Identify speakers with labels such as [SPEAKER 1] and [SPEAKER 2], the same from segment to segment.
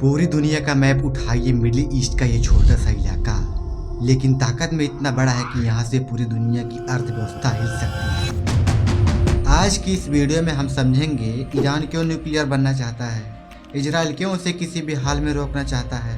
[SPEAKER 1] पूरी दुनिया का मैप उठाइए, मिडिल ईस्ट का ये छोटा सा इलाका लेकिन ताकत में इतना बड़ा है कि यहाँ से पूरी दुनिया की अर्थव्यवस्था हिल सकती है। आज की इस वीडियो में हम समझेंगे ईरान क्यों न्यूक्लियर बनना चाहता है, इजराइल क्यों उसे किसी भी हाल में रोकना चाहता है,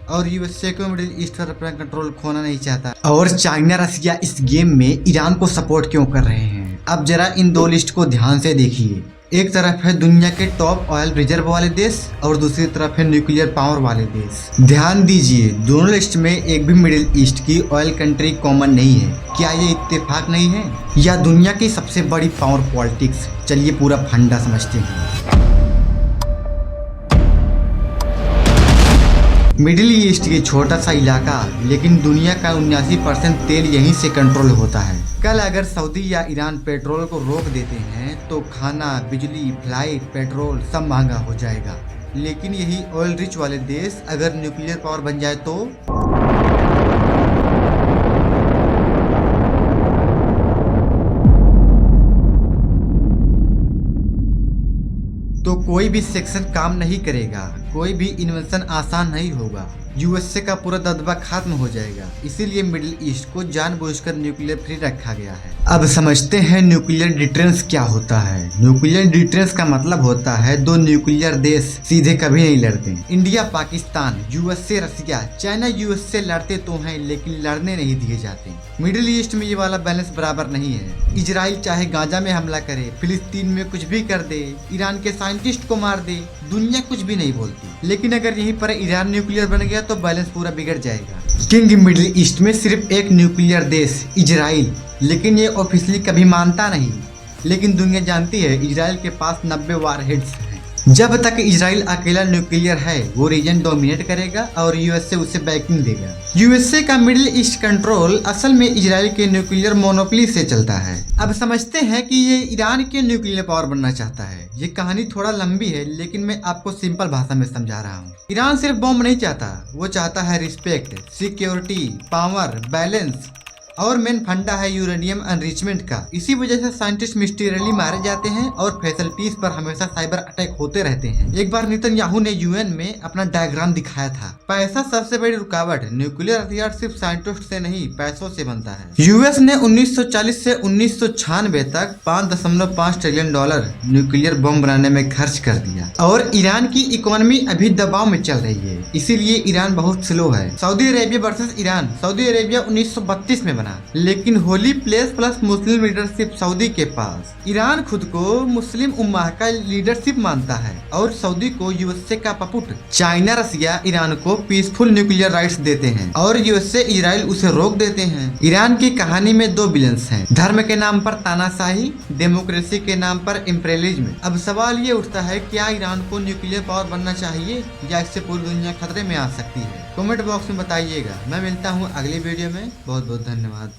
[SPEAKER 1] और यूएसए क्यों मिडिल ईस्ट पर अपना कंट्रोल खोना नहीं चाहता, और चाइना रसिया इस गेम में ईरान को सपोर्ट क्यों कर रहे हैं। अब जरा इन दो लिस्ट को ध्यान से देखिए। एक तरफ है दुनिया के टॉप ऑयल रिजर्व वाले देश और दूसरी तरफ है न्यूक्लियर पावर वाले देश। ध्यान दीजिए, दोनों लिस्ट में एक भी मिडिल ईस्ट की ऑयल कंट्री कॉमन नहीं है। क्या ये इत्तेफाक नहीं है या दुनिया की सबसे बड़ी पावर पॉलिटिक्स? चलिए पूरा फंडा समझते हैं। मिडिल ईस्ट ये छोटा सा इलाका लेकिन दुनिया का 79% तेल यहीं से कंट्रोल होता है। कल अगर सऊदी या ईरान पेट्रोल को रोक देते हैं तो खाना, बिजली, फ्लाइट, पेट्रोल सब महंगा हो जाएगा। लेकिन यही ऑयल रिच वाले देश अगर न्यूक्लियर पावर बन जाए तो कोई भी सेक्शन काम नहीं करेगा, कोई भी इन्वेंशन आसान नहीं होगा, यूएसए का पूरा दबदबा खत्म हो जाएगा। इसीलिए मिडिल ईस्ट को जानबूझकर न्यूक्लियर फ्री रखा गया है। अब समझते हैं न्यूक्लियर डिटरेंस क्या होता है। न्यूक्लियर डिटरेंस का मतलब होता है दो न्यूक्लियर देश सीधे कभी नहीं लड़ते। इंडिया, पाकिस्तान, यूएसए, रसिया, चाइना यूएसए लड़ते तो हैं लेकिन लड़ने नहीं दिए जाते। मिडिल ईस्ट में ये वाला बैलेंस बराबर नहीं है। इजराइल चाहे गाजा में हमला करे, फिलिस्तीन में कुछ भी कर दे, ईरान के साइंटिस्ट को मार दे, दुनिया कुछ भी नहीं बोलती। लेकिन अगर यहीं पर ईरान न्यूक्लियर बन गया तो बैलेंस पूरा बिगड़ जाएगा। किंग मिडिल ईस्ट में सिर्फ एक न्यूक्लियर देश इजराइल, लेकिन ये ऑफिशियली कभी मानता नहीं। लेकिन दुनिया जानती है इजराइल के पास 90 वारहेड्स हैं। जब तक इजराइल अकेला न्यूक्लियर है वो रीजन डोमिनेट करेगा और यूएसए उसे बैकिंग देगा। यूएसए का मिडिल ईस्ट कंट्रोल असल में इजराइल के न्यूक्लियर मोनोपोली से चलता है। अब समझते हैं कि ये ईरान के न्यूक्लियर पावर बनना चाहता है। ये कहानी थोड़ा लंबी है लेकिन मैं आपको सिंपल भाषा में समझा रहा हूँ। ईरान सिर्फ बॉम्ब नहीं चाहता, वो चाहता है रिस्पेक्ट, सिक्योरिटी, पावर, बैलेंस और मेन फंडा है यूरेनियम एनरिचमेंट का। इसी वजह से साइंटिस्ट मिस्टीरियसली मारे जाते हैं और फैसिलिटीज पर हमेशा साइबर अटैक होते रहते हैं। एक बार नेतन्याहू ने यूएन में अपना डायग्राम दिखाया था। पैसा सबसे बड़ी रुकावट। न्यूक्लियर हथियार सिर्फ साइंटिस्ट से नहीं पैसों से बनता है। यूएस ने 1940 से 1996 तक $5.5 ट्रिलियन न्यूक्लियर बम बनाने में खर्च कर दिया और ईरान की इकोनॉमी अभी दबाव में चल रही है। इसीलिए ईरान बहुत स्लो है। Saudi Arabia versus Iran. Saudi Arabia 1932 में बना, लेकिन होली प्लेस प्लस मुस्लिम लीडरशिप सऊदी के पास। ईरान खुद को मुस्लिम उम्मा का लीडरशिप मानता है और सऊदी को यूएसए का पपुट। चाइना रसिया ईरान को पीसफुल न्यूक्लियर राइट्स देते हैं और यूएसए इजराइल उसे रोक देते हैं। ईरान की कहानी में दो विलन्स हैं, धर्म के नाम पर तानाशाही, डेमोक्रेसी के नाम पर इम्पेरियलिज्म। अब सवाल ये उठता है, क्या ईरान को न्यूक्लियर पावर बनना चाहिए या इससे पूरी दुनिया खतरे में आ सकती है? कमेंट बॉक्स में बताइएगा। मैं मिलता हूँ अगली वीडियो में। बहुत बहुत धन्यवाद।